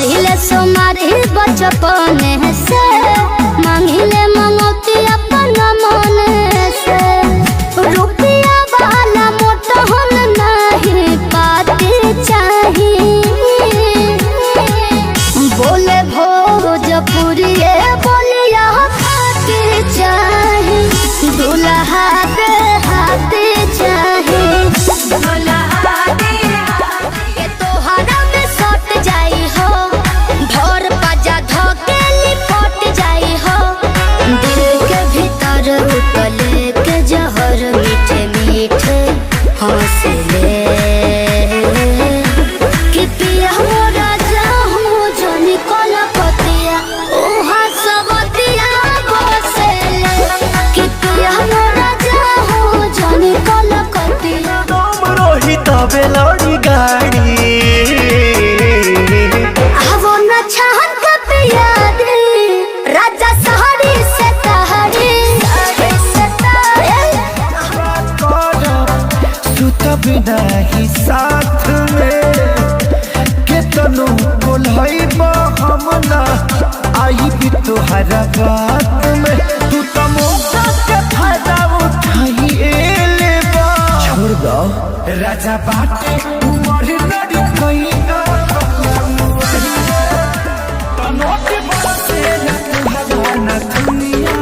करिले सोमारी बचपन से मांगिले मंगौती अपन मन से रुपया वाला मोटा हम नहीं पाते चाहिए बोले भोजपुरी बोलिया खाते चाहे दुल्हा के हाथे चाहे उतले के जहर मीठे मीठे हौसले कि पिया हो राजा हूँ जनी कलकतिया ओहा सबतिया बसेले कि पिया हो राजा हूँ जनी कलकतिया तुम रोही तबे लड़ी गाड़ी आवो न छहन का पिया दे राजा सहरी से बिना ही साथ में केतनो बोलैबा हम ना आई भी तोहरा बात में तू तो मौका के फायदा उठाई लेबा छोड़ दो राजा बाटे उमर लड़ी कहीं तो नोट बसे ना भगवान दुनिया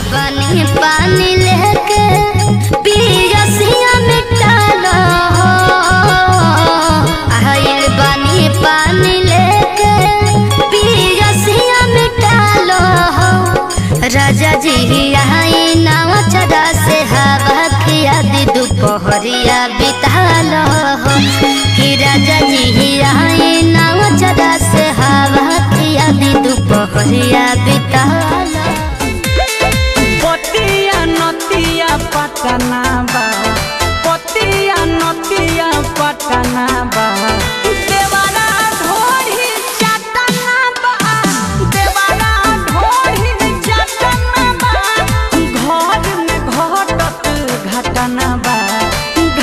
पानी लेके पियसिया मिटालो आइल बानी पानी लेके पियसिया मिटालो राजा जी आई नाव चढ़ा से हवा खिया दी दोपहरिया बितालो कि राजा जी आई नाव चढ़ा से हवा खिया दी दोपहरिया बितालो पटना बा पतिया नतिया पटना बा देवारा ढोरी चटना बा देवारा ढोरी चटना बा घर में घटत घटना बा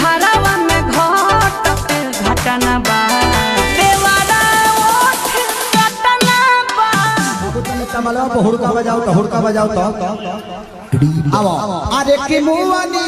घरवा में घटत घटना बा देवारा ओठ चटना बा हुड़का बजाओ तो हुड़का बजाओ तो अरे के मुआनी